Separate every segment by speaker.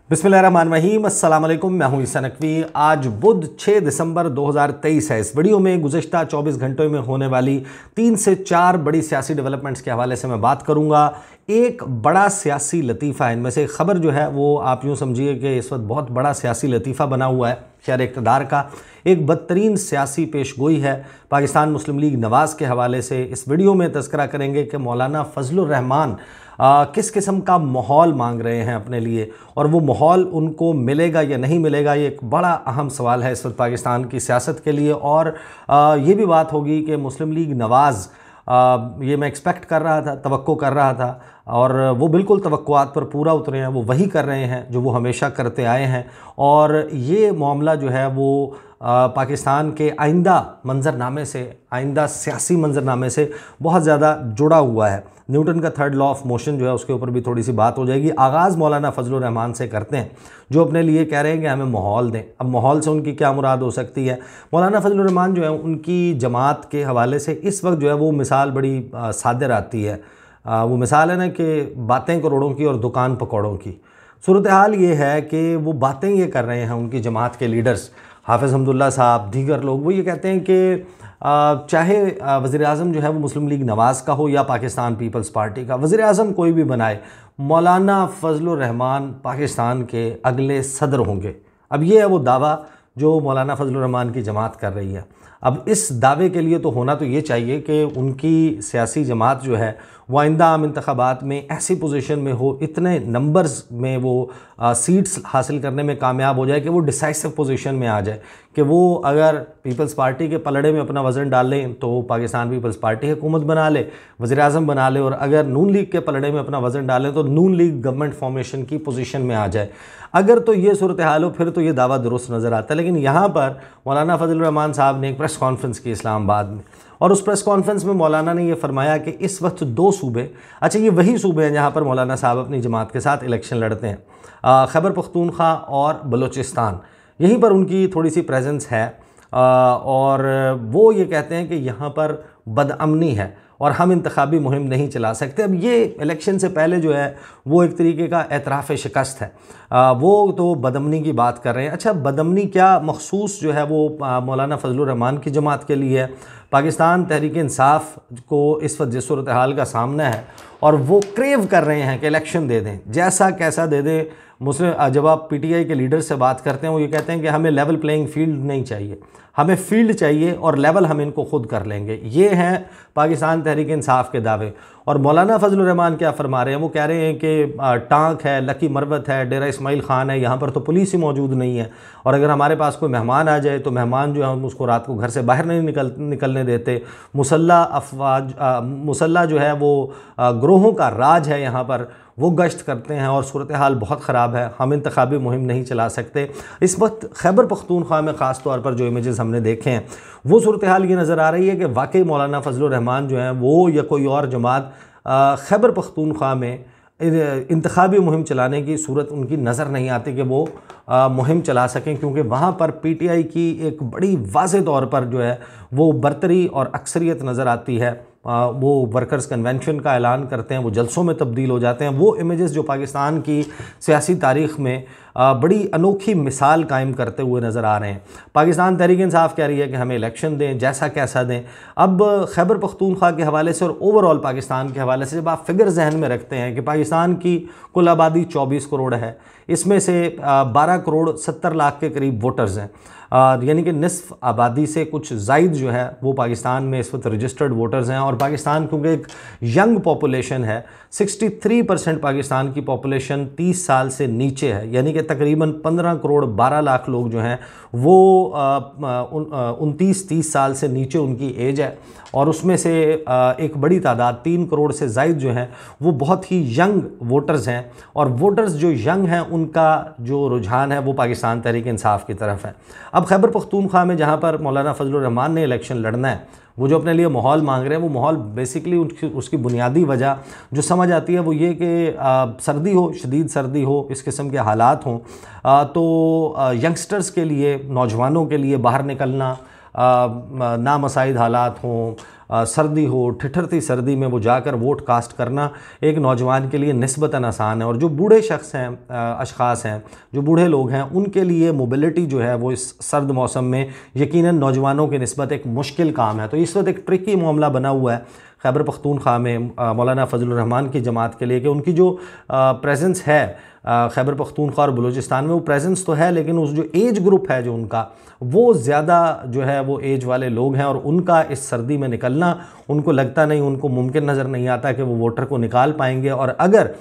Speaker 1: बिस्मिल्लाहिर्रहमानिर्रहीम, अस्सलाम वालेकुम। मैं हूं ईसा नकवी। आज बुध 6 दिसंबर 2023 है। इस वीडियो में गुज़िश्ता 24 घंटों में होने वाली 3 से 4 बड़ी सियासी डेवलपमेंट्स के हवाले से मैं बात करूंगा। एक बड़ा सियासी लतीफ़ा है, इनमें से खबर जो है वो आप यूँ समझिए कि इस वक्त बहुत बड़ा सियासी लतीफ़ा बना हुआ है शहर इक़्तिदार का। एक बदतरीन सियासी पेशगोई है पाकिस्तान मुस्लिम लीग नवाज़ के हवाले से। इस वीडियो में तज़किरा करेंगे कि मौलाना फजलुर रहमान किस किस्म का माहौल मांग रहे हैं अपने लिए, और वो माहौल उनको मिलेगा या नहीं मिलेगा, ये एक बड़ा अहम सवाल है इस वक्त पाकिस्तान की सियासत के लिए। और ये भी बात होगी कि मुस्लिम लीग नवाज़, ये मैं एक्सपेक्ट कर रहा था, तवक्को कर रहा था, और वो बिल्कुल तवक्कुआत पर पूरा उतरे हैं। वो वही कर रहे हैं जो वो हमेशा करते आए हैं, और ये मामला जो है वो पाकिस्तान के आइंदा मंजरनामे से, आइंदा सियासी मंजरनामे से बहुत ज़्यादा जुड़ा हुआ है। न्यूटन का थर्ड लॉ ऑफ मोशन जो है उसके ऊपर भी थोड़ी सी बात हो जाएगी। आगाज़ मौलाना फजलुर रहमान से करते हैं, जो अपने लिए कह रहे हैं कि हमें माहौल दें। अब माहौल से उनकी क्या मुराद हो सकती है? मौलाना फजलुर रहमान जो है उनकी जमात के हवाले से इस वक्त जो है वो मिसाल बड़ी सादर आती है। वो मिसाल है ना कि बातें करोड़ों की और दुकान पकौड़ों की। सूरत हाल ये है कि वो बातें ये कर रहे हैं, उनकी जमात के लीडर्स हाफिज़ हमदुल्ला साहब, दीगर लोग, वो ये कहते हैं कि चाहे वज़ीर-ए-आज़म जो है वो मुस्लिम लीग नवाज़ का हो या पाकिस्तान पीपल्स पार्टी का, वज़ीर-ए-आज़म कोई भी बनाए, मौलाना फजलुर रहमान पाकिस्तान के अगले सदर होंगे। अब ये है वो दावा जो मौलाना फजलुर रहमान की जमात कर रही है। अब इस दावे के लिए तो होना तो ये चाहिए कि उनकी सियासी जमात जो है वो आइंदा आम इंतखाबात में ऐसी पोजीशन में हो, इतने नंबर्स में वो सीट्स हासिल करने में कामयाब हो जाए कि वो डिसाइसिव पोजीशन में आ जाए, कि वो अगर पीपल्स पार्टी के पलड़े में अपना वज़न डाल लें तो पाकिस्तान पीपल्स पार्टी हुकूमत बना ले, वज़ीर-ए-आज़म बना ले, और अगर नून लीग के पलड़े में अपना वज़न डालें तो नून लीग गवर्नमेंट फॉर्मेशन की पोजीशन में आ जाए। अगर तो ये सूरत हाल हो फिर तो ये दावा दुरुस्त नज़र आता है। लेकिन यहाँ पर मौलाना फजलुर रहमान साहब ने एक प्रेस कॉन्फ्रेंस की इस्लामाबाद में, और उस प्रेस कॉन्फ्रेंस में मौलाना ने यह फरमाया कि इस वक्त 2 सूबे, अच्छा ये वही सूबे हैं जहाँ पर मौलाना साहब अपनी जमात के साथ इलेक्शन लड़ते हैं, खैबर पख्तूनख्वा और बलूचिस्तान, यहीं पर उनकी थोड़ी सी प्रेजेंस है। और वो ये कहते हैं कि यहाँ पर बदअमनी है और हम इंतखाबी मुहिम नहीं चला सकते। अब ये इलेक्शन से पहले जो है वो एक तरीके का एतराफ़ शिकस्त है। वो तो बदअमनी की बात कर रहे हैं। अच्छा, बदअमनी क्या मखसूस जो है वो मौलाना फजलुर रहमान की जमात के लिए है? पाकिस्तान तहरीक इंसाफ को इस वक्त जिस सूरत हाल का सामना है, और वो क्रेव कर रहे हैं कि इलेक्शन दे दें, जैसा कैसा दे दें। मुस्लिम, जब आप पीटीआई के लीडर से बात करते हैं वो ये कहते हैं कि हमें लेवल प्लेइंग फील्ड नहीं चाहिए, हमें फील्ड चाहिए और लेवल हम इनको खुद कर लेंगे। ये हैं पाकिस्तान तहरीक इंसाफ के दावे। और मौलाना फजलुर रहमान क्या फरमा रहे हैं? वो कह रहे हैं कि टांक है, लकी मरवत है, डेरा इस्माइल ख़ान है, यहाँ पर तो पुलिस ही मौजूद नहीं है, और अगर हमारे पास कोई मेहमान आ जाए तो मेहमान जो है हम उसको रात को घर से बाहर नहीं निकलने देते। मुसल्ला जो है वो ग्रोहों का राज है यहाँ पर, वो गश्त करते हैं, और सूरत हाल बहुत ख़राब है। हम इंतखाबी मुहिम नहीं चला सकते। इस वक्त खैबर पख्तूनख्वा में ख़ास तौर पर जो इमेजेस हमने देखे हैं वो सूरत हाल ये नज़र आ रही है कि वाकई मौलाना फजलुर रहमान जो हैं वो या कोई और जमात खैबर पख्तूनख्वा में इंतखाबी मुहिम चलाने की सूरत उनकी नज़र नहीं आती कि वो मुहिम चला सकें, क्योंकि वहाँ पर पीटीआई की एक बड़ी वाज़े तौर पर जो है वो बरतरी और अक्सरियत नज़र आती है। वो वर्कर्स कन्वेंशन का ऐलान करते हैं, वो जलसों में तब्दील हो जाते हैं। वो इमेजेस जो पाकिस्तान की सियासी तारीख़ में बड़ी अनोखी मिसाल कायम करते हुए नज़र आ रहे हैं। पाकिस्तान तहरीक इंसाफ कह रही है कि हमें इलेक्शन दें, जैसा कैसा दें। अब खैबर पख्तूनख्वा के हवाले से और ओवरऑल पाकिस्तान के हवाले से जब आप फिगर जहन में रखते हैं कि पाकिस्तान की कुल आबादी 24 करोड़ है, इसमें से 12 करोड़ 70 लाख के करीब वोटर्स हैं, यानी कि निस्फ आबादी से कुछ ज़ायद जो है वो पाकिस्तान में इस वक्त रजिस्टर्ड वोटर्स हैं। और पाकिस्तान क्योंकि एक यंग पॉपुलेशन है, 63% पाकिस्तान की पॉपुलेशन 30 साल से नीचे है, यानी कि तकरीबन 15 करोड़ 12 लाख लोग जो हैं वो 29-30 साल से नीचे उनकी एज है, और उसमें से एक बड़ी तादाद 3 करोड़ से ज़ायद जो हैं वो बहुत ही यंग वोटर्स हैं। और वोटर्स जो यंग हैं उनका जो रुझान है वो पाकिस्तान तहरीक इंसाफ की तरफ है। अब खैबर पख्तूनख्वा में जहाँ पर मौलाना फजलुर रहमान ने इलेक्शन लड़ना है, वो जो अपने लिए माहौल मांग रहे हैं, वो माहौल बेसिकली उसकी बुनियादी वजह जो समझ आती है वो ये कि सर्दी हो, शदीद सर्दी हो, इस किस्म के हालात हों, तो यंगस्टर्स के लिए, नौजवानों के लिए बाहर निकलना नामसाइद हालात हों, सर्दी हो, ठिठुरती सर्दी में वो जाकर वोट कास्ट करना एक नौजवान के लिए निस्बतन आसान है। और जो बूढ़े शख्स हैं, अशखास हैं, जो बूढ़े लोग हैं, उनके लिए मोबिलिटी जो है वो इस सर्द मौसम में यकीनन नौजवानों की निस्बत एक मुश्किल काम है। तो इस वक्त एक ट्रिकी मामला बना हुआ है खैबर पख्तूनख्वा में मौलाना फजलुर रहमान की जमात के लिए कि उनकी जो प्रेजेंस है खैबर पख्तूनख्वा और बलूचिस्तान में, वो प्रेजेंस तो है लेकिन उस जो एज ग्रुप है जो उनका, वो ज़्यादा जो है वो एज वाले लोग हैं और उनका इस सर्दी में निकलना उनको लगता नहीं, उनको मुमकिन नज़र नहीं आता कि वो वोटर को निकाल पाएंगे। और अगर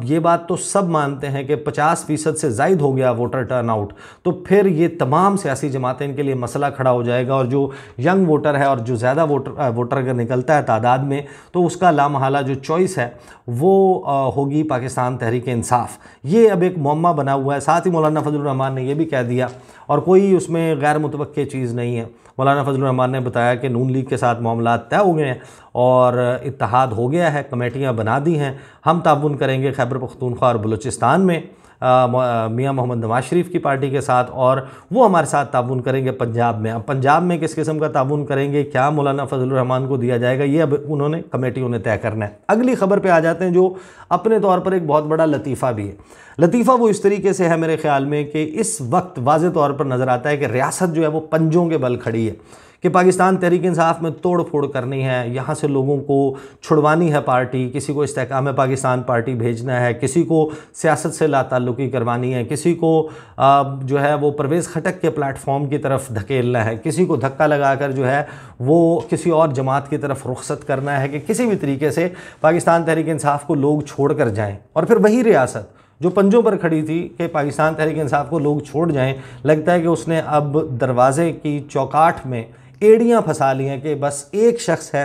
Speaker 1: ये बात तो सब मानते हैं कि 50% से ज़ायद हो गया वोटर टर्नआउट, तो फिर ये तमाम सियासी जमातें इनके लिए मसला खड़ा हो जाएगा। और जो यंग वोटर है और जो ज़्यादा वोटर अगर निकलता है तादाद में, तो उसका लामहला जो चॉइस है वो होगी पाकिस्तान तहरीक इंसाफ। ये अब एक मुअम्मा बना हुआ है। साथ ही मौलाना फजलुर रहमान ने यह भी कह दिया, और कोई उसमें गैर मुतवक्के चीज़ नहीं है, मौलाना फजलुर रहमान ने बताया कि नून लीग के साथ मामला तय हो गए हैं और इत्तेहाद हो गया है, कमेटियां बना दी हैं, हम ताउन करेंगे खैबर पख्तूनख्वा और बलूचिस्तान में मियां मोहम्मद नवाज शरीफ की पार्टी के साथ, और वो हमारे साथ ताउन करेंगे पंजाब में। अब पंजाब में किस किस्म का ताउन करेंगे, क्या मौलाना फजलुर रहमान को दिया जाएगा, ये अब उन्होंने कमेटियों ने तय करना है। अगली खबर पे आ जाते हैं जो अपने तौर पर एक बहुत बड़ा लतीफ़ा भी है। लतीफ़ा वो इस तरीके से है मेरे ख्याल में कि इस वक्त वाज़े तौर पर नज़र आता है कि रियासत जो है वो पंजों के बल खड़ी है कि पाकिस्तान तहरीक इंसाफ में तोड़ फोड़ करनी है, यहाँ से लोगों को छुड़वानी है पार्टी, किसी को इस्तेहकाम पाकिस्तान पार्टी भेजना है, किसी को सियासत से लाताल्लुकी करवानी है, किसी को जो है वो परवेज़ खटक के प्लेटफॉर्म की तरफ धकेलना है, किसी को धक्का लगाकर जो है वो किसी और जमात की तरफ रुखसत करना है कि किसी भी तरीके से पाकिस्तान तहरीक इंसाफ को लोग छोड़ कर जाएँ। और फिर वही रियासत जो पंजों पर खड़ी थी कि पाकिस्तान तहरीक इंसाफ को लोग छोड़ जाएं, लगता है कि उसने अब दरवाज़े की चौकाठ में एड़ियाँ फंसा ली हैं कि बस एक शख्स है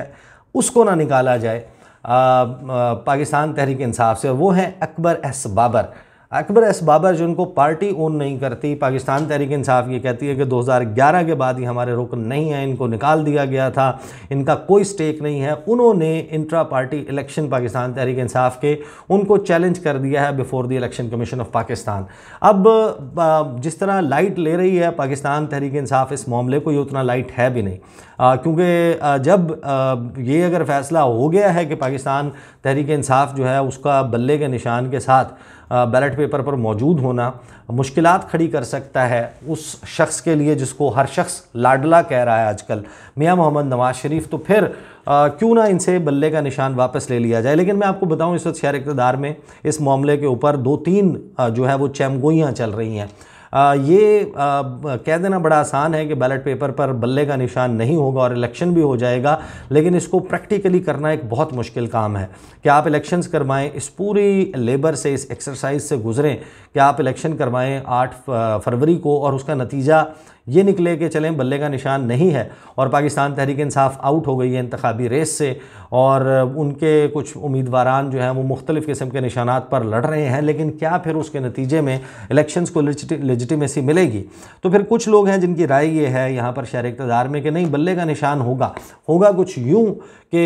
Speaker 1: उसको ना निकाला जाए पाकिस्तान तहरीक इंसाफ से, और वो है अकबर एस बाबर। अकबर एस बाबर जो उनको पार्टी ओन नहीं करती, पाकिस्तान तहरीक इंसाफ ये कहती है कि 2011 के बाद ही हमारे रुकन नहीं है, इनको निकाल दिया गया था, इनका कोई स्टेक नहीं है। उन्होंने intra party election Pakistan Tehreek Insaf के उनको चैलेंज कर दिया है before the election commission of Pakistan. अब जिस तरह लाइट ले रही है पाकिस्तान तहरीक इंसाफ इस मामले को, ये उतना लाइट है भी नहीं, क्योंकि जब ये अगर फ़ैसला हो गया है कि पाकिस्तान तहरीक इंसाफ जो है उसका बल्ले के निशान के साथ बैलेट पेपर पर मौजूद होना मुश्किलात खड़ी कर सकता है उस शख्स के लिए जिसको हर शख्स लाडला कह रहा है आजकल, मियां मोहम्मद नवाज शरीफ, तो फिर क्यों ना इनसे बल्ले का निशान वापस ले लिया जाए। लेकिन मैं आपको बताऊं, इस वक्त शहर इक़्तिदार में इस मामले के ऊपर 2-3 जो है वो चैमगोइयाँ चल रही हैं। ये कह देना बड़ा आसान है कि बैलेट पेपर पर बल्ले का निशान नहीं होगा और इलेक्शन भी हो जाएगा, लेकिन इसको प्रैक्टिकली करना एक बहुत मुश्किल काम है कि आप इलेक्शंस करवाएं, इस पूरी लेबर से, इस एक्सरसाइज से गुजरें कि आप इलेक्शन करवाएं 8 फरवरी को और उसका नतीजा ये निकले कि चलें बल्ले का निशान नहीं है और पाकिस्तान तहरीक इंसाफ आउट हो गई है इंतखाबी रेस से, और उनके कुछ उम्मीदवारान जो हैं वो मुख्तलिफ़ किस्म के निशानात पर लड़ रहे हैं, लेकिन क्या फिर उसके नतीजे में इलेक्शंस को लेजिटिमेसी मिलेगी। तो फिर कुछ लोग हैं जिनकी राय ये है यहाँ पर शहर इक़्तिदार में कि नहीं, बल्ले का निशान होगा कुछ यूँ कि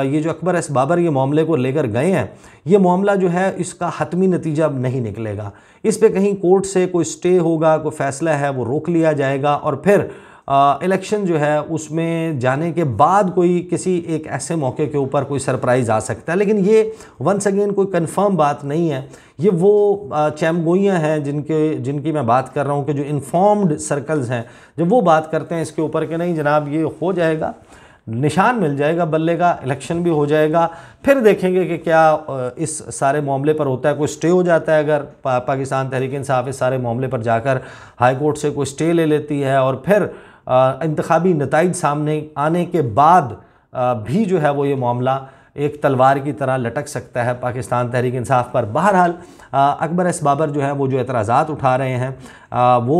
Speaker 1: ये जो अकबर एस बाबर ये मामले को लेकर गए हैं, ये मामला जो है इसका हतमी नतीजा नहीं निकलेगा, इस पे कहीं कोर्ट से कोई स्टे होगा, कोई फ़ैसला है वो रोक लिया जाएगा और फिर इलेक्शन जो है उसमें जाने के बाद कोई किसी एक ऐसे मौके के ऊपर कोई सरप्राइज़ आ सकता है। लेकिन ये वंस अगेन कोई कंफर्म बात नहीं है, ये वो चैमगोइयाँ हैं जिनकी मैं बात कर रहा हूँ कि जो इन्फॉर्म्ड सर्कल्स हैं, जब वो बात करते हैं इसके ऊपर कि नहीं जनाब ये हो जाएगा, निशान मिल जाएगा बल्ले का, इलेक्शन भी हो जाएगा, फिर देखेंगे कि क्या इस सारे मामले पर होता है, कोई स्टे हो जाता है। अगर पाकिस्तान तहरीक इंसाफ इस सारे मामले पर जाकर हाई कोर्ट से कोई स्टे ले लेती है और फिर इंतखाबी नताइज सामने आने के बाद भी जो है वो ये मामला एक तलवार की तरह लटक सकता है पाकिस्तान तहरीक इंसाफ पर। बहरहाल अकबर एस बाबर जो है वो जो एतराज़ात उठा रहे हैं वो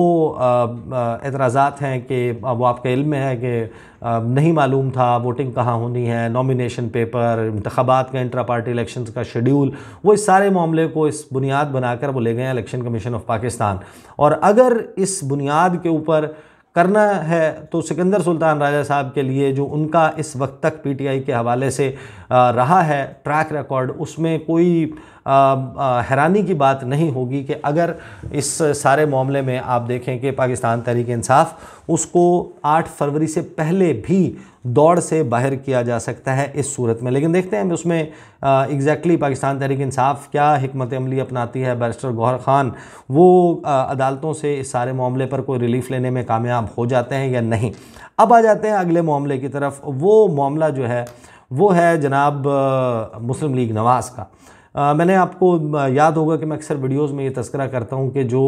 Speaker 1: एतराज़ात हैं कि वो आपके इल्म में है कि नहीं मालूम था वोटिंग कहाँ होनी है, नॉमिनेशन पेपर, इंतखाबात का, इंट्रा पार्टी इलेक्शंस का शेड्यूल, वो इस सारे मामले को इस बुनियाद बनाकर वो ले गए हैं इलेक्शन कमीशन ऑफ पाकिस्तान। और अगर इस बुनियाद के ऊपर करना है तो सिकंदर सुल्तान राजा साहब के लिए जो उनका इस वक्त तक पीटीआई के हवाले से रहा है ट्रैक रिकॉर्ड, उसमें कोई हैरानी की बात नहीं होगी कि अगर इस सारे मामले में आप देखें कि पाकिस्तान तहरीक इंसाफ उसको 8 फरवरी से पहले भी दौड़ से बाहर किया जा सकता है इस सूरत में। लेकिन देखते हैं उसमें एग्जैक्टली पाकिस्तान तहरीक इंसाफ क्या हिकमत अमली अपनाती है। बैरिस्टर गौहर खान वो अदालतों से इस सारे मामले पर कोई रिलीफ लेने में कामयाब हो जाते हैं या नहीं। अब आ जाते हैं अगले मामले की तरफ। वो मामला जो है वो है जनाब मुस्लिम लीग नवाज़ का। मैंने आपको याद होगा कि मैं अक्सर वीडियोस में ये तज़किरा करता हूँ कि जो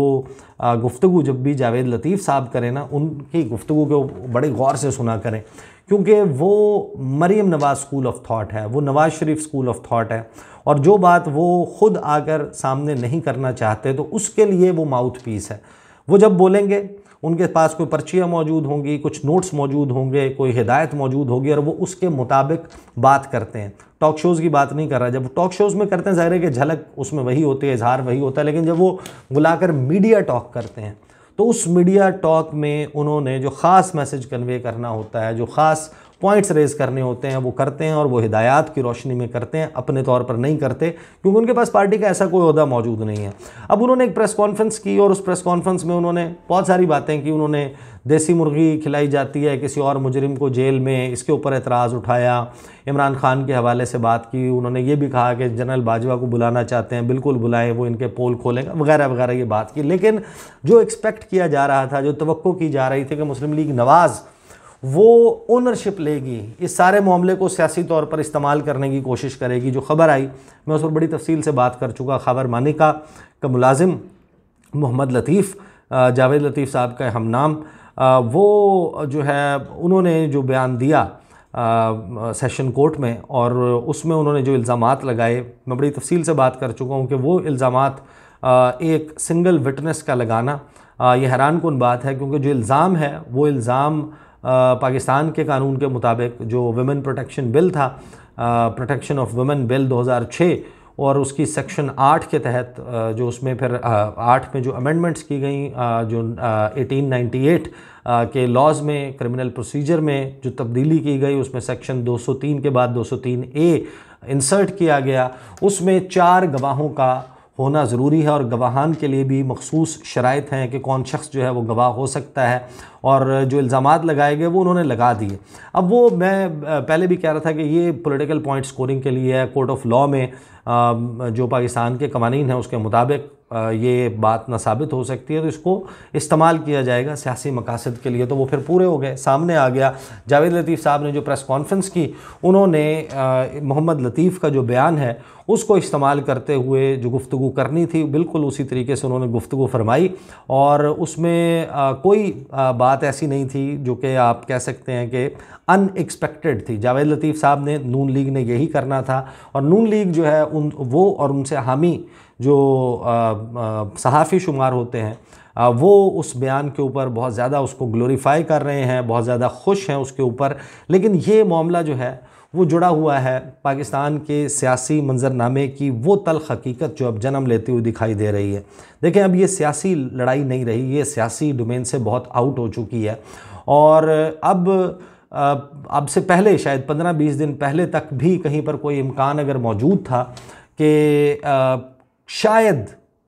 Speaker 1: गुफ्तगू जब भी जावेद लतीफ़ साहब करें ना, उनकी गुफ्तगू को बड़े गौर से सुना करें, क्योंकि वो मरीम नवाज़ स्कूल ऑफ थॉट है, वो Nawaz Sharif school of thought है, और जो बात वो ख़ुद आकर सामने नहीं करना चाहते तो उसके लिए वो माउथ पीस है। वो जब बोलेंगे उनके पास कोई पर्चियाँ मौजूद होंगी, कुछ नोट्स मौजूद होंगे, कोई हिदायत मौजूद होगी, और वो उसके मुताबिक बात करते हैं। टॉक शोज़ की बात नहीं कर रहा, जब टॉक शोज़ में करते हैं ज़ाहिर है कि झलक उसमें वही होती है, इजहार वही होता है, लेकिन जब वो बुलाकर मीडिया टॉक करते हैं तो उस मीडिया टॉक में उन्होंने जो ख़ास मैसेज कन्वे करना होता है, जो ख़ास पॉइंट्स रेज़ करने होते हैं, वो करते हैं, और वो हिदायत की रोशनी में करते हैं, अपने तौर पर नहीं करते, क्योंकि उनके पास पार्टी का ऐसा कोई ओहदा मौजूद नहीं है। अब उन्होंने एक प्रेस कॉन्फ्रेंस की और उस प्रेस कॉन्फ्रेंस में उन्होंने बहुत सारी बातें की। उन्होंने देसी मुर्गी खिलाई जाती है किसी और मुजरिम को जेल में, इसके ऊपर एतराज़ उठाया, इमरान खान के हवाले से बात की। उन्होंने ये भी कहा कि जनरल बाजवा को बुलाना चाहते हैं, बिल्कुल बुलाएं, वो इनके पोल खोलेंगे, वगैरह वगैरह ये बात की। लेकिन जो एक्सपेक्ट किया जा रहा था, जो तवक्को की जा रही थी कि मुस्लिम लीग नवाज़ वो ओनरशिप लेगी, इस सारे मामले को सियासी तौर पर इस्तेमाल करने की कोशिश करेगी। जो ख़बर आई मैं उस पर बड़ी तफसील से बात कर चुका। खबर मानिका का मुलाजिम मोहम्मद लतीफ़, जावेद लतीफ़ साहब का हम नाम, वो जो है उन्होंने जो बयान दिया सेशन कोर्ट में, और उसमें उन्होंने जो इल्ज़ामात लगाए, मैं बड़ी तफसील से बात कर चुका हूँ कि वो इल्ज़ामात एक सिंगल विटनेस का लगाना ये हैरान कुन बात है, क्योंकि जो इल्ज़ाम है वो इल्ज़ाम पाकिस्तान के कानून के मुताबिक जो वुमेन प्रोटेक्शन बिल था, प्रोटेक्शन ऑफ वुमेन बिल 2006, और उसकी सेक्शन 8 के तहत जो उसमें फिर 8 में जो अमेंडमेंट्स की गई, जो 1898 के लॉज में क्रिमिनल प्रोसीजर में जो तब्दीली की गई, उसमें सेक्शन 203 के बाद 203A इंसर्ट किया गया। उसमें 4 गवाहों का होना ज़रूरी है, और गवाहान के लिए भी मखसूस शराइत हैं कि कौन शख्स जो है वो गवाह हो सकता है, और जो इल्ज़ामात लगाए गए वो उन्होंने लगा दिए। अब वो मैं पहले भी कह रहा था कि ये पॉलिटिकल पॉइंट स्कोरिंग के लिए है। कोर्ट ऑफ लॉ में जो पाकिस्तान के कवानीन हैं उसके मुताबिक ये बात ना साबित हो सकती है, तो इसको इस्तेमाल किया जाएगा सियासी मकासद के लिए। तो वो फिर पूरे हो गए, सामने आ गया। जावेद लतीफ़ साहब ने जो प्रेस कॉन्फ्रेंस की, उन्होंने मोहम्मद लतीफ़ का जो बयान है उसको इस्तेमाल करते हुए जो गुफ्तगू करनी थी बिल्कुल उसी तरीके से उन्होंने गुफ्तगू फरमाई, और उसमें कोई बात ऐसी नहीं थी जो कि आप कह सकते हैं कि अनएक्सपेक्टेड थी। जावेद लतीफ़ साहब ने, नून लीग ने यही करना था, और नून लीग जो है वो और उनसे हामी जो सहाफ़ी शुमार होते हैं वो उस बयान के ऊपर बहुत ज़्यादा उसको ग्लोरीफाई कर रहे हैं, बहुत ज़्यादा खुश हैं उसके ऊपर। लेकिन ये मामला जो है वो जुड़ा हुआ है पाकिस्तान के सियासी मंजरनामे की वो तल्ख़ हकीकत जो अब जन्म लेती हुई दिखाई दे रही है। देखें, अब ये सियासी लड़ाई नहीं रही, ये सियासी डोमेन से बहुत आउट हो चुकी है, और अब से पहले शायद 15-20 दिन पहले तक भी कहीं पर कोई इम्कान अगर मौजूद था कि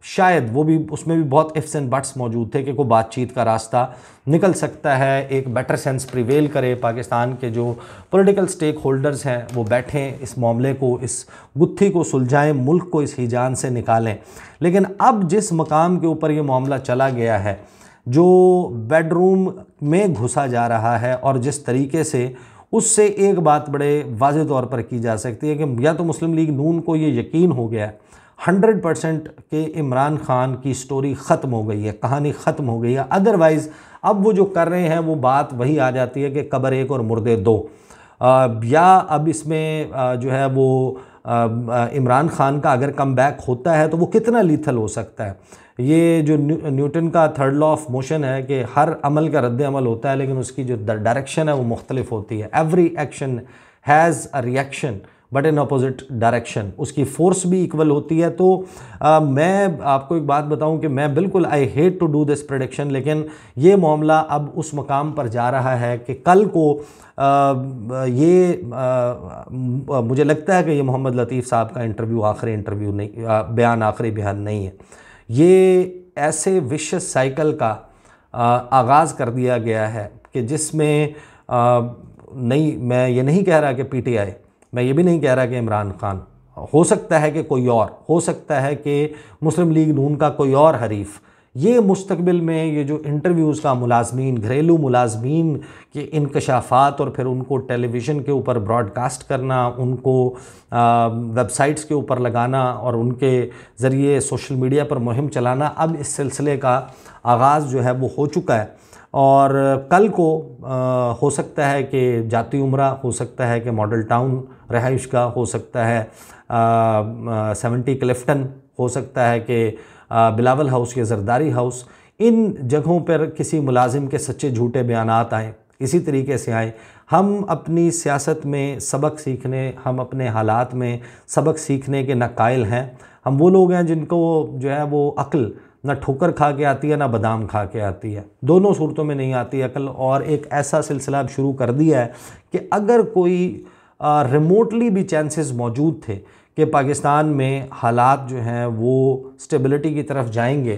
Speaker 1: शायद वो भी, उसमें भी बहुत इफ्स एंड बट्स मौजूद थे कि कोई बातचीत का रास्ता निकल सकता है, एक बेटर सेंस प्रिवेल करे, पाकिस्तान के जो पॉलिटिकल स्टेक होल्डर्स हैं वो बैठें, इस मामले को, इस गुत्थी को सुलझाएं, मुल्क को इस हिजान से निकालें। लेकिन अब जिस मकाम के ऊपर ये मामला चला गया है, जो बेडरूम में घुसा जा रहा है, और जिस तरीके से, उससे एक बात बड़े वाज़ेह तौर पर की जा सकती है कि या तो मुस्लिम लीग नून को ये यकीन हो गया है 100% कि इमरान खान की स्टोरी ख़त्म हो गई है, कहानी ख़त्म हो गई है। अदरवाइज़ अब वो जो कर रहे हैं वो बात वही आ जाती है कि कब्र एक और मुर्दे दो, या अब इसमें जो है वो इमरान खान का अगर कम बैक होता है तो वो कितना लीथल हो सकता है। ये जो न्यूटन का थर्ड लॉ ऑफ मोशन है कि हर अमल का रद्द अमल होता है, लेकिन उसकी जो डायरेक्शन है वो मुख्तलिफ होती है। Every action has a reaction, but in opposite direction, उसकी फोर्स भी इक्वल होती है। तो मैं आपको एक बात बताऊं कि मैं बिल्कुल I hate to do this prediction, लेकिन ये मामला अब उस मकाम पर जा रहा है कि कल को मुझे लगता है कि ये मोहम्मद लतीफ़ साहब का इंटरव्यू आखिरी इंटरव्यू नहीं, बयान आखिरी बयान नहीं है। ये ऐसे विशेष साइकिल का आगाज़ कर दिया गया है कि जिसमें नहीं, मैं ये नहीं कह रहा कि पीटीआई, मैं ये भी नहीं कह रहा कि इमरान खान, हो सकता है कि कोई और, हो सकता है कि मुस्लिम लीग नून का कोई और हरीफ, ये मुस्तकबिल में ये जो इंटरव्यूज़ का मुलाजमीन, घरेलू मुलाजमीन के इंकशाफात और फिर उनको टेलीविज़न के ऊपर ब्रॉडकास्ट करना, उनको वेबसाइट्स के ऊपर लगाना और उनके ज़रिए सोशल मीडिया पर मुहिम चलाना, अब इस सिलसिले का आगाज़ जो है वो हो चुका है। और कल को हो सकता है कि जाती उम्रा, हो सकता है कि मॉडल टाउन रहाइश का, हो सकता है 70 क्लिफ्टन, हो सकता है कि बिलावल हाउस या जरदारी हाउस, इन जगहों पर किसी मुलाजिम के सच्चे झूठे बयानात आएँ। इसी तरीके से आए। हम अपनी सियासत में सबक सीखने, हम अपने हालात में सबक सीखने के नाकायल हैं। हम वो लोग हैं जिनको जो है वो अक्ल ना ठोकर खा के आती है ना बादाम खा के आती है, दोनों सूरतों में नहीं आती अक्ल। और एक ऐसा सिलसिला अब शुरू कर दिया है कि अगर कोई रिमोटली भी चांसेस मौजूद थे कि पाकिस्तान में हालात जो हैं वो स्टेबिलिटी की तरफ जाएंगे,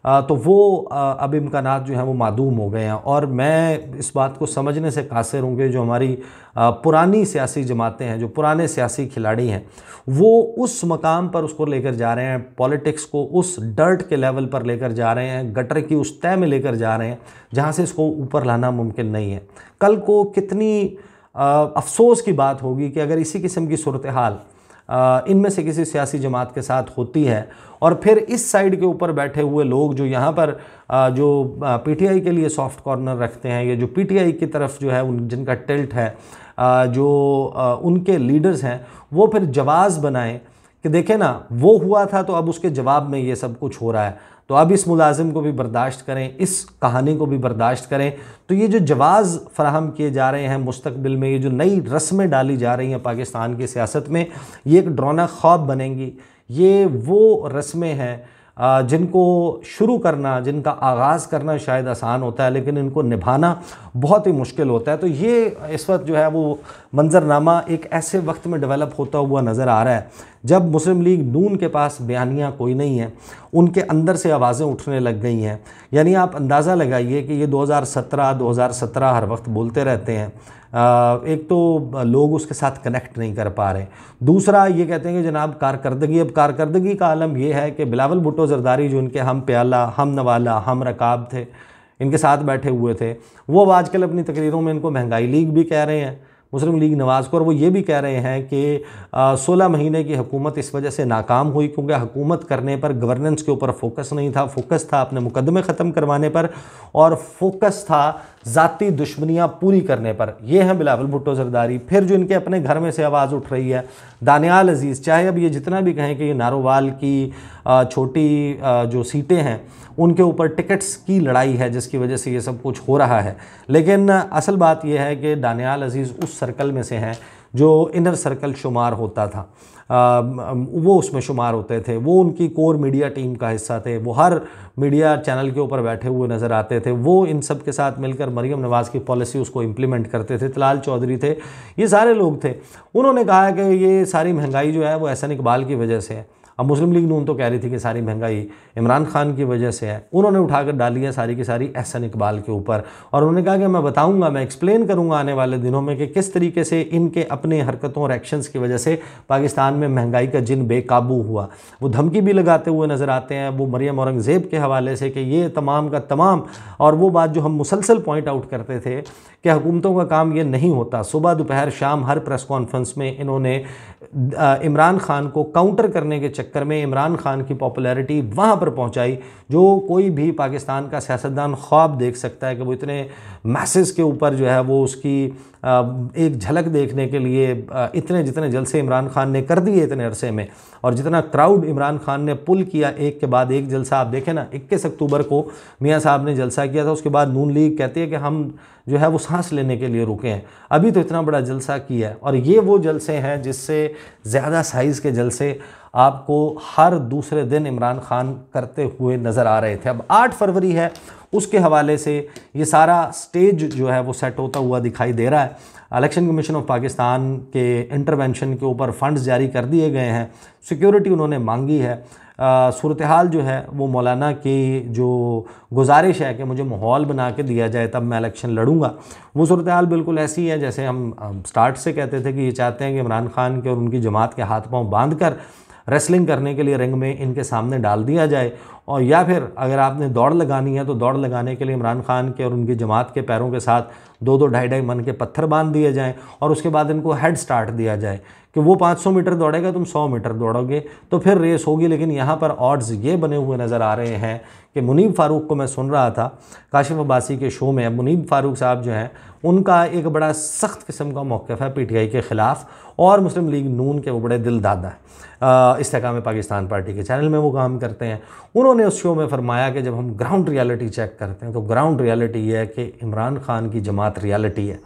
Speaker 1: तो वो अब इम्कानात जो हैं वो मादूम हो गए हैं। और मैं इस बात को समझने से कासिर हूँ कि जो हमारी पुरानी सियासी जमातें हैं, जो पुराने सियासी खिलाड़ी हैं, वो उस मकाम पर उसको लेकर जा रहे हैं, पॉलिटिक्स को उस डर्ट के लेवल पर लेकर जा रहे हैं, गटर की उस तह में लेकर जा रहे हैं जहाँ से इसको ऊपर लाना मुमकिन नहीं है। कल को कितनी अफसोस की बात होगी कि अगर इसी किस्म की सूरत हाल इनमें से किसी सियासी जमात के साथ होती है और फिर इस साइड के ऊपर बैठे हुए लोग जो यहाँ पर जो पीटीआई के लिए सॉफ्ट कॉर्नर रखते हैं, या जो पीटीआई की तरफ जो है जिनका टिल्ट है, जो उनके लीडर्स हैं, वो फिर जवाब बनाएं कि देखें ना, वो हुआ था तो अब उसके जवाब में ये सब कुछ हो रहा है, तो अब इस मुलाजिम को भी बर्दाश्त करें, इस कहानी को भी बर्दाश्त करें। तो ये जो जवाज़ फराहम किए जा रहे हैं मुस्तकबिल में, ये जो नई रस्में डाली जा रही हैं पाकिस्तान की सियासत में, ये एक डरावना ख्वाब बनेंगी। ये वो रस्में हैं जिनको शुरू करना, जिनका आगाज़ करना शायद आसान होता है, लेकिन इनको निभाना बहुत ही मुश्किल होता है। तो ये इस वक्त जो है वो मंजरनामा एक ऐसे वक्त में डेवलप होता हुआ नज़र आ रहा है जब मुस्लिम लीग नून के पास बयानियाँ कोई नहीं है, उनके अंदर से आवाज़ें उठने लग गई हैं। यानी आप अंदाज़ा लगाइए कि ये 2017 हर वक्त बोलते रहते हैं। एक तो लोग उसके साथ कनेक्ट नहीं कर पा रहे, दूसरा ये कहते हैं कि जनाब कारकर्दगी, अब कारकर्दगी का आलम यह है कि बिलावल भुट्टो जरदारी जो इनके हम प्याला, हम नवाला, हम रकाब थे, इनके साथ बैठे हुए थे, वो अब आजकल अपनी तकरीरों में इनको महंगाई लीग भी कह रहे हैं, मुस्लिम लीग नवाज़ को। और वो ये भी कह रहे हैं कि 16 महीने की हुकूमत इस वजह से नाकाम हुई क्योंकि हुकूमत करने पर गवर्नेंस के ऊपर फोकस नहीं था, फोकस था अपने मुकदमे ख़त्म करवाने पर, और फोकस था ज़ाती दुश्मनियाँ पूरी करने पर। ये हैं बिलावल भुट्टो जरदारी। फिर जो इनके अपने घर में से आवाज़ उठ रही है, दानियाल अजीज़, चाहे अब ये जितना भी कहें कि ये नारोवाल की छोटी जो सीटें हैं उनके ऊपर टिकट्स की लड़ाई है जिसकी वजह से ये सब कुछ हो रहा है, लेकिन असल बात यह है कि दानियाल अजीज़ उस सर्कल में से हैं जो इनर सर्कल शुमार होता था, वो उसमें शुमार होते थे, वो उनकी कोर मीडिया टीम का हिस्सा थे, वो हर मीडिया चैनल के ऊपर बैठे हुए नज़र आते थे, वो इन सब के साथ मिलकर मरीम नवाज़ की पॉलिसी उसको इम्प्लीमेंट करते थे। तलाल चौधरी थे, ये सारे लोग थे। उन्होंने कहा कि ये सारी महंगाई जो है वो एहसन इकबाल की वजह से है। अब मुस्लिम लीग नून तो कह रही थी कि सारी महंगाई इमरान खान की वजह से है, उन्होंने उठाकर डाली है सारी की सारी एहसन इकबाल के ऊपर। और उन्होंने कहा कि मैं बताऊंगा, मैं एक्सप्लेन करूंगा आने वाले दिनों में कि किस तरीके से इनके अपने हरकतों और एक्शंस की वजह से पाकिस्तान में महंगाई का जिन बेकाबू हुआ। वो धमकी भी लगाते हुए नज़र आते हैं, वो मरियम औरंगज़ेब के हवाले से कि ये तमाम का तमाम, और वो बात जो हम मुसलसल पॉइंट आउट करते थे कि हुकूमतों का काम ये नहीं होता। सुबह दोपहर शाम हर प्रेस कॉन्फ्रेंस में इन्होंने इमरान खान को काउंटर करने के चक्कर में इमरान खान की पॉपुलैरिटी वहाँ पर पहुँचाई जो कोई भी पाकिस्तान का सियासतदान ख्वाब देख सकता है कि वो इतने मैसेज के ऊपर जो है वो उसकी एक झलक देखने के लिए इतने जितने जलसे इमरान खान ने कर दिए इतने अरसे में, और जितना क्राउड इमरान खान ने पुल किया एक के बाद एक जलसा। आप देखें ना, 21 अक्टूबर को मियाँ साहब ने जलसा किया था, उसके बाद नून लीग कहती है कि हम जो है वो सांस लेने के लिए रुके हैं, अभी तो इतना बड़ा जलसा किया है। और ये वो जलसे हैं जिससे ज़्यादा साइज़ के जलसे आपको हर दूसरे दिन इमरान खान करते हुए नज़र आ रहे थे। अब 8 फरवरी है, उसके हवाले से ये सारा स्टेज जो है वो सेट होता हुआ दिखाई दे रहा है। इलेक्शन कमीशन ऑफ पाकिस्तान के इंटरवेंशन के ऊपर फंड्स जारी कर दिए गए हैं, सिक्योरिटी उन्होंने मांगी है। सूरत हाल जो है वो मौलाना की जो गुजारिश है कि मुझे माहौल बना के दिया जाए तब मैं इलेक्शन लड़ूंगा, वो सूरत हाल बिल्कुल ऐसी है जैसे हम स्टार्ट से कहते थे कि ये चाहते हैं कि इमरान खान के और उनकी जमात के हाथ पांव बांध कर रेसलिंग करने के लिए रिंग में इनके सामने डाल दिया जाए, और या फिर अगर आपने दौड़ लगानी है तो दौड़ लगाने के लिए इमरान खान के और उनकी जमात के पैरों के साथ 2-2 ढाई-ढाई मन के पत्थर बांध दिए जाएं और उसके बाद इनको हेड स्टार्ट दिया जाए कि वो 500 मीटर दौड़ेगा, तुम 100 मीटर दौड़ोगे, तो फिर रेस होगी। लेकिन यहाँ पर ऑड्स ये बने हुए नज़र आ रहे हैं कि मुनीब फ़ारूक को मैं सुन रहा था काशिफ अब्बासी के शो में। अब मुनीब फ़ारूक साहब जो हैं उनका एक बड़ा सख्त किस्म का मौक़िफ़ है PTI के ख़िलाफ़, और मुस्लिम लीग नून के वो बड़े दिल दादा हैं। इस्तेकाम पाकिस्तान पार्टी के चैनल में वो काम करते हैं। उन्होंने उस शो में फरमाया कि जब हम ग्राउंड रियलिटी चेक करते हैं तो ग्राउंड रियलिटी ये है कि इमरान खान की जमात रियलिटी है।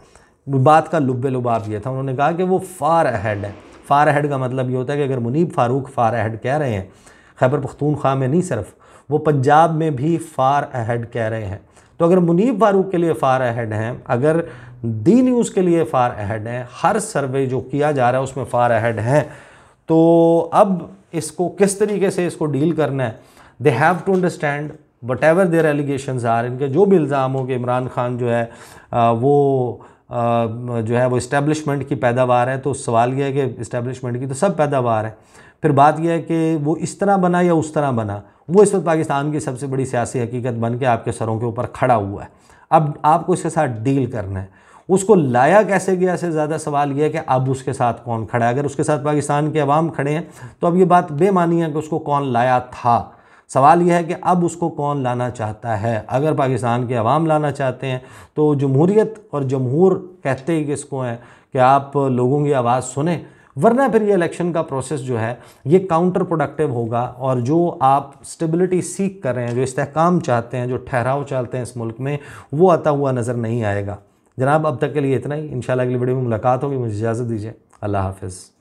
Speaker 1: बात का लुब्बे लुबाब ये था, उन्होंने कहा कि वो फार अहेड है। फार अहेड का मतलब ये होता है कि अगर मुनीब फ़ारूक फार अहेड कह रहे हैं, खैबर पख्तूनख्वा में नहीं सिर्फ, वो पंजाब में भी फार अहेड कह रहे हैं, तो अगर मुनीब फ़ारूक के लिए फार अहेड हैं, अगर दी न्यूज़ के लिए फार अहेड हैं, हर सर्वे जो किया जा रहा है उसमें फार अहेड हैं, तो अब इसको किस तरीके से इसको डील करना है। They have to understand whatever their allegations are, इनके जो भी इल्ज़ाम हो कि इमरान खान जो है वो इस्टेब्लिशमेंट की पैदावार है, तो सवाल यह है कि इस्टेब्लिशमेंट की तो सब पैदावार है। फिर बात यह है कि वो इस तरह बना या उस तरह बना, वो इस वक्त पाकिस्तान की सबसे बड़ी सियासी हकीकत बन के आपके सरों के ऊपर खड़ा हुआ है। अब आपको इसके साथ डील करना है। उसको लाया कैसे गया से ज़्यादा सवाल यह है कि अब उसके साथ कौन खड़ा है। अगर उसके साथ पाकिस्तान के अवाम खड़े हैं तो अब ये बात बेमानी है कि उसको कौन लाया था। सवाल यह है कि अब उसको कौन लाना चाहता है। अगर पाकिस्तान के अवाम लाना चाहते हैं तो जमहूरियत और जमहूर कहते ही किसको हैं कि आप लोगों की आवाज़ सुने, वरना फिर ये इलेक्शन का प्रोसेस जो है ये काउंटर प्रोडक्टिव होगा। और जो आप स्टेबिलिटी सीख कर रहे हैं, जो इस्तेहकाम चाहते हैं, जो ठहराव चाहते हैं इस मुल्क में, वो आता हुआ नज़र नहीं आएगा। जनाब अब तक के लिए इतना ही। इंशाल्लाह अगली वीडियो में मुलाकात होगी। मुझे इजाज़त दीजिए। अल्लाह हाफ़िज़।